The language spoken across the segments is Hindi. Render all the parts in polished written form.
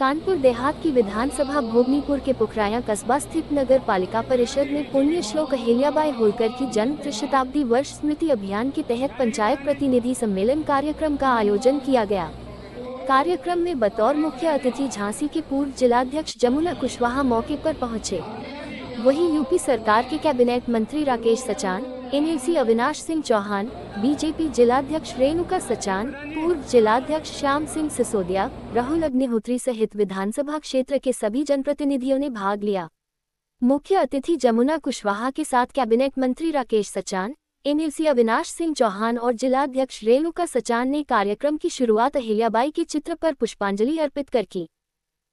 कानपुर देहात की विधानसभा भोगनीपुर के पुखराया कस्बा स्थित नगर पालिका परिषद में पुण्य श्लोक अहिल्याबाई होलकर की जन्म त्रिशताब्दी वर्ष स्मृति अभियान के तहत पंचायत प्रतिनिधि सम्मेलन कार्यक्रम का आयोजन किया गया। कार्यक्रम में बतौर मुख्य अतिथि झांसी के पूर्व जिलाध्यक्ष जमुना कुशवाहा मौके पर पहुंचे। वहीं यूपी सरकार के कैबिनेट मंत्री राकेश सचान, एनएलसी अविनाश सिंह चौहान, बीजेपी जिलाध्यक्ष रेणुका सचान, पूर्व जिलाध्यक्ष श्याम सिंह सिसोदिया, राहुल अग्निहोत्री सहित विधानसभा क्षेत्र के सभी जनप्रतिनिधियों ने भाग लिया। मुख्य अतिथि जमुना कुशवाहा के साथ कैबिनेट मंत्री राकेश सचान, एनएलसी अविनाश सिंह चौहान और जिलाध्यक्ष रेणुका सचान ने कार्यक्रम की शुरुआत अहिल्याबाई के चित्र पर पुष्पांजलि अर्पित कर की।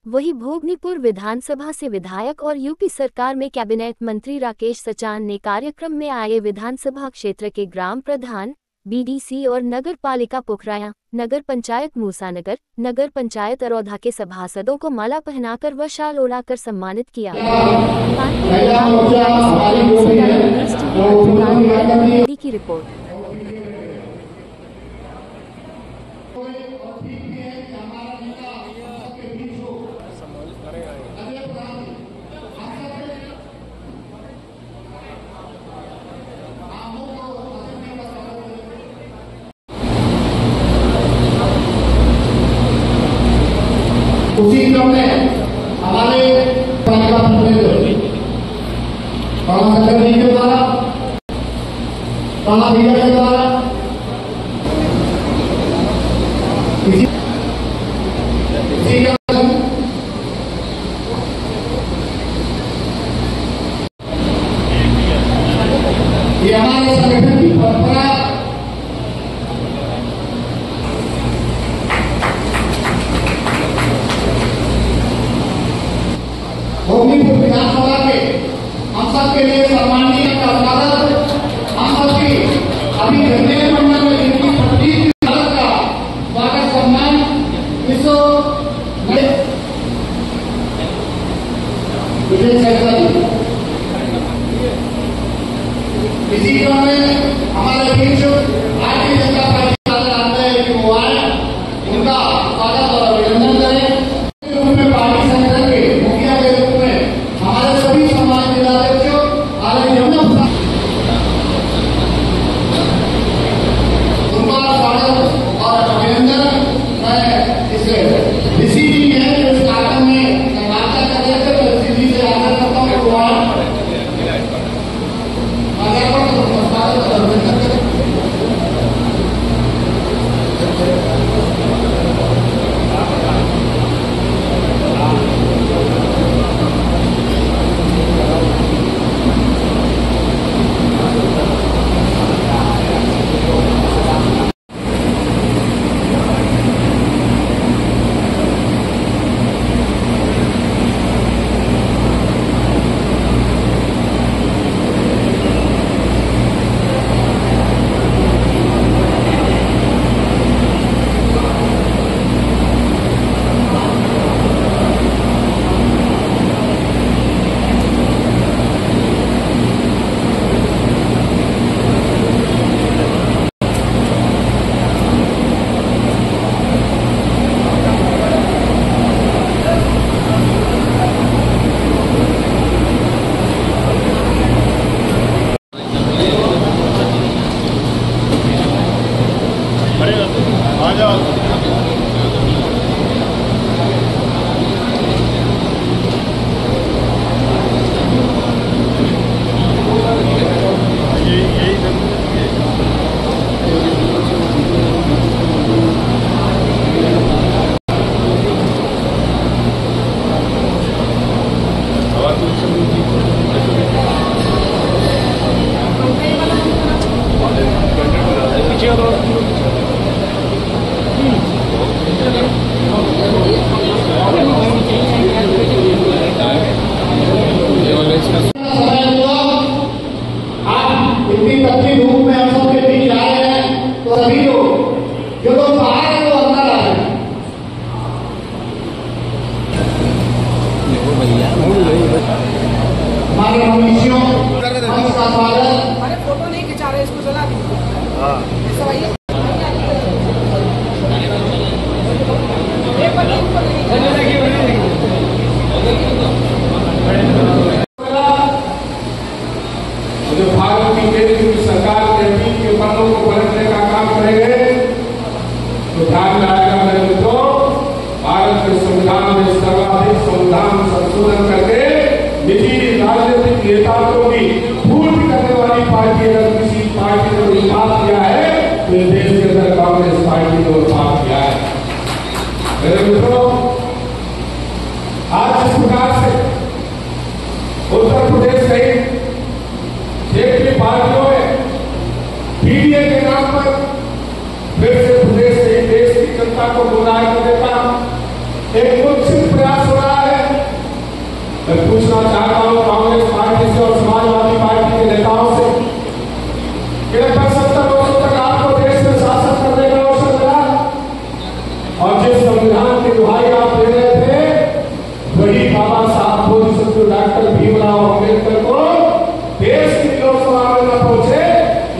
वहीं भोगनीपुर विधानसभा से विधायक और यूपी सरकार में कैबिनेट मंत्री राकेश सचान ने कार्यक्रम में आए विधानसभा क्षेत्र के ग्राम प्रधान, बीडीसी और नगर पालिका पुखराया, नगर पंचायत मूसानगर, नगर पंचायत अरौधा के सभासदों को माला पहनाकर व शाल ओढ़ाकर सम्मानित किया। की रिपोर्ट। उसी क्रम में हमारे पालिका प्रतिनिधि के द्वारा के द्वारा ये हमारे संगठन की परंपरा भोगनीपुर विधानसभा के हम सबके लिए सम्माननीय का स्वागत। हम सबकी अभी निर्णय मंडल में जिनकी 26 भारत का स्वागत सम्मान इसी क्रम में हमारे बीच भारतीय जनता पार्टी कि वो आए, उनका स्वागत और अभिनंदन करें। पार्टी संगठन के मुखिया के रूप में हमारे सभी समाज जिलाध्यक्षों सर्वाधिक संविधान संशोधन करके निजी राजनीतिक नेताओं को भी पूर्ति करने वाली पार्टी अगर किसी पार्टी ने कोई बात किया है तो इस देश के अंदर कांग्रेस पार्टी ने बात किया है। मेरे मित्रों, आज जिस प्रकार से उत्तर प्रदेश सहित क्षेत्रीय पार्टियों में पीडीए के नाम पर फिर से प्रदेश से देश की जनता को गुमराह करने का एक कुत्सित प्रयास हो रहा है। मैं पूछना चाहता हूं कांग्रेस पार्टी से और समाजवादी पार्टी के नेताओं से कि लगभग 70 वर्षों तक आपको देश में शासन करने का अवसर मिला और जिस संविधान की दुहाई आप दे रहे थे वही बाबा साहब बोधिसत्व डॉक्टर भीमराव अम्बेडकर को देश की लोकसभा में न पहुंचे,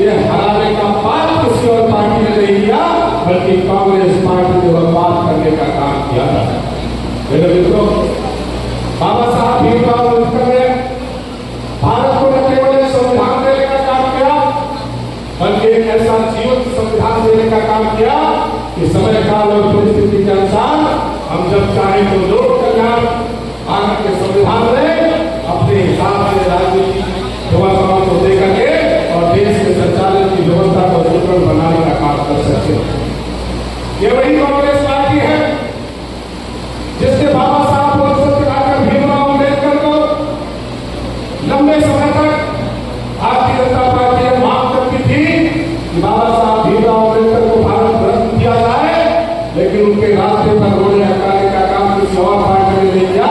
ये हराने का पाप किसी और पार्टी ने नहीं किया, बल्कि कांग्रेस पार्टी ने बर्बाद करने का काम किया था। मेरे मित्रों, बाबा साहब भीमराव अम्बेडकर ने भारत को न केवल एक संविधान देने का काम किया, बल्कि एक ऐसा जीवन संविधान देने का काम किया कि समय काल और परिस्थिति के अनुसार हम जब चाहे तो लोक कल्याण भारत के संविधान में अपने हिसाब से राजनीति व्यवस्थाओं को देकर के और देश के संचालन की व्यवस्था को सुदृढ़ बनाने का काम कर सकते हैं। ये वही कांग्रेस पार्टी है जिसने बाबा साहब डॉक्टर भीमराव अम्बेडकर को लंबे समय तक भारतीय जनता पार्टी ने मांग करती थी कि बाबा साहब भीमराव अम्बेडकर को भारत रत्न दिया जाए, लेकिन उनके रास्ते पर रोने हटाने का काम किसी और पार्टी ने नहीं किया।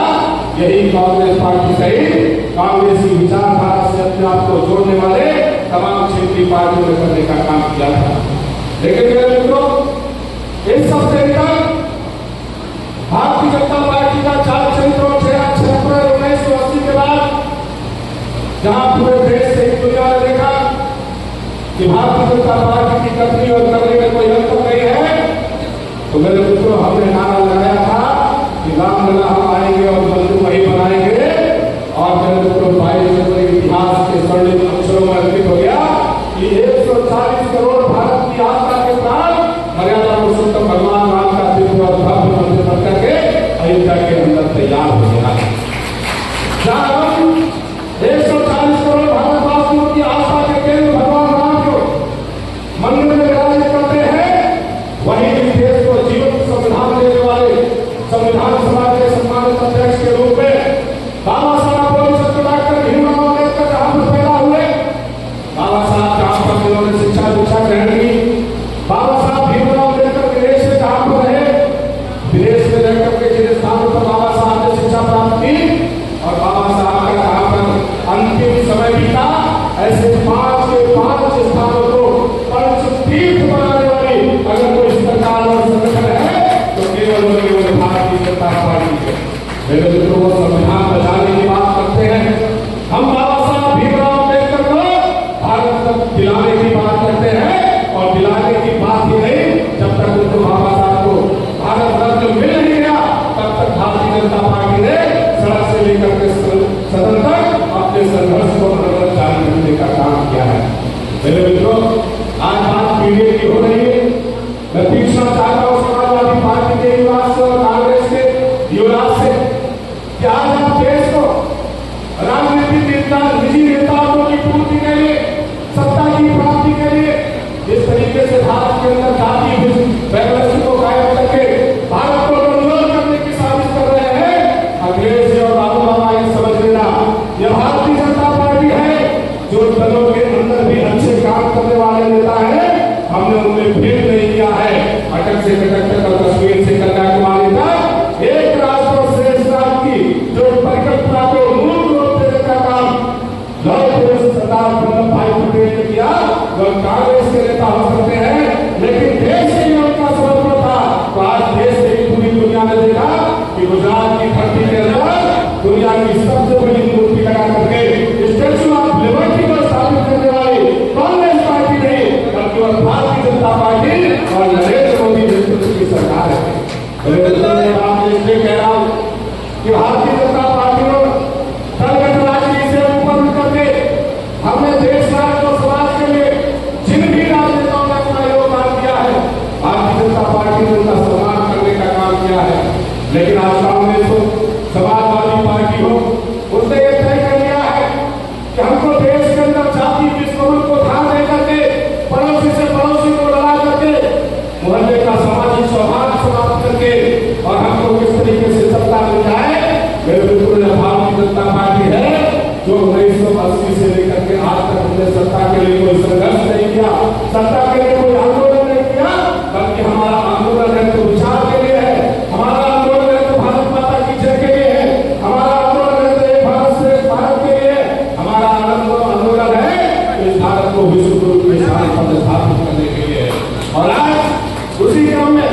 यही कांग्रेस पार्टी सहित कांग्रेसी विचारधारा से अपने आप को जोड़ने वाले तमाम क्षेत्रीय पार्टियों ने करने का काम किया था। लेकिन मेरे मित्रों, इस सबसे तक भारतीय जनता पार्टी का 4 चरित्रों 6 अप्रैल 1980 के बाद जहां पूरे देश से दुनिया ने देखा कि भारतीय जनता पार्टी की कथनी और करने में कोई अंतर नहीं है, तो मेरे मित्रों हमने नारा लगाया था कि रामलला हम आएंगे और बंधु वही बनाएंगे। और मेरे मित्रों 22 जनवरी इतिहास के स्वर्णिम अक्षरों में अंकित हो गया कि 140 करोड़ भारत की आस्था के साथ मर्यादा पुरुषोत्तम भगवान राम का दिव्य और भव्य मंदिर बन करके अयोध्या के अंदर तैयार हो गया। जहां हम 140 करोड़ भारतवासियों की आस्था के केंद्र भगवान राम को मंदिर में विराजित करते हैं, वही इस देश को जीवन संविधान देने वाले संविधान सभा के सम्मानित अध्यक्ष के रूप में बाबा साहब बोधिसत्व डॉक्टर भीमराव अम्बेडकर जहां पर पैदा हुए, बाबा साहब जहां पर जिन्होंने शिक्षा दीक्षा ग्रहण की, बाबा साहब भीमराव अम्बेडकर विदेश में जहां पर रहे, विदेश में रहकर के जिन स्थानों पर बाबा साहब ने शिक्षा प्राप्त की और बाबा साहब का जहां पर अंतिम समय बीता, ऐसे 5 के 5 स्थानों को पंच तीर्थ बनाने वाली अगर कोई सरकार और संगठन है तो केवल भारतीय जनता पार्टी है। मेरे मित्रों को संविधान बचाने की बात करते हैं, हम बाबा साहब भीमराव अम्बेडकर को भारत तक दिलाने की बात करते हैं और दिलाने की बात ही नहीं, जब तक उनको बाबा साहब को भारत रत्न मिल नहीं गया तब तक भारतीय जनता पार्टी ने सड़क से लेकर के सदन तक अपने संघर्ष को निरंतर जारी रखने का काम किया है। मेरे मित्रों, आज बात पीडीए की हो रही है। मैं पूछना चाहता हूं समाजवादी पार्टी के युवराज से और कांग्रेस के युवराज से कि आज आप देश को राजनीतिक निजी नेताओं की पूर्ति के लिए, सत्ता की प्राप्ति के लिए जिस तरीके से भारत के अंदर जाति व्यवस्था को कायम करके भारत को कमजोर करने की साजिश कर रहे हैं, अखिलेश जी और राहुल बाबा ये समझ लेना, यह भारतीय जनता पार्टी है जो दलों के अंदर भी अच्छे काम करने वाले नेता है, हमने उन्हें भेद नहीं किया है। अटक से कटक तक और कश्मीर से कन्याकुमारी तक एक राष्ट्र और श्रेष्ठ राष्ट्र की जो परिकल्पना को मूल रूप देने का काम सरदार वल्लभ भाई पटेल ने किया, वह कांग्रेस के नेता हो सकते हैं, लेकिन देश के लिए उनका समर्पण था। तो आज देश की पूरी दुनिया ने देखा कि गुजरात की धरती के अंदर दुनिया की सबसे बड़ी मूर्ति लगा करके स्टैच्यू ऑफ लिबर्टी को स्थापित करने वाली कांग्रेस पार्टी नहीं, बल्कि वह भारतीय जनता पार्टी और नरेंद्र मोदी नेतृत्व की सरकार है। मैं इसलिए कह रहा हूं कि भारतीय जनता पार्टी को दलगत राजनीति से ऊपर करके हमने देश राष्ट्र और समाज के लिए जिन भी राजनेताओं ने अपना योगदान दिया है, भारतीय जनता पार्टी ने उनका सम्मान करने का काम किया है। लेकिन आज कांग्रेस को समाजवादी पार्टी हो, उसने ये तय कर लिया है कि हमको देश के अंदर जाति विस्फोट को ध्यान दे करके पड़ोसी से पड़ोसी को लड़ा करके मोहल्ले का सामाजिक सौहार्द समाप्त करके और हमको किस तरीके से सत्ता मिल जाए। बिल्कुल भारतीय जनता पार्टी है जो 1980 से लेकर के आज तक हमने सत्ता के लिए कोई संघर्ष नहीं किया, सत्ता के लिए कोई आंदोलन नहीं किया, बल्कि हमारा आंदोलन है तो विचार के लिए है, हमारा आंदोलन है तो भारत माता की जय के लिए है, हमारा आंदोलन है तो एक भारत श्रेष्ठ भारत के लिए है, हमारा आंदोलन है तो इस भारत को विश्व गुरु के स्थान पर स्थापित करने के लिए है। और आज उसी क्रम में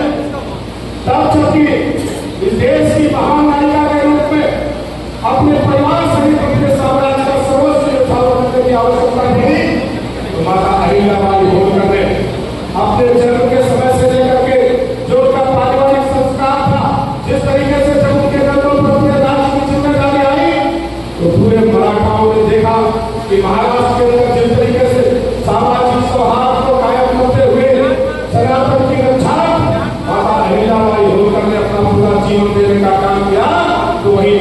तब जबकि इस देश की महान नायिका के रूप में अपने परिवार सहित अपने साम्राज्य का सर्वस्व न्यौछावर करने की आवश्यकता थी, तो माता अहिल्याबाई होलकर ने अपने जन्म के समय से लेकर के जो उनका पारिवारिक संस्कार था, जिस तरीके से जब उनके कंधों पर अपने राज्य की जिम्मेदारी आई, तो पूरे मराठाओं ने देखा कि महाराष्ट्र के अंदर जिस तरीके से सामाजिक सौहार्द को कायम करते हुए सनातन की रक्षा माता अहिल्याबाई होलकर ने अपना पूरा जीवन देने का काम किया, तो वही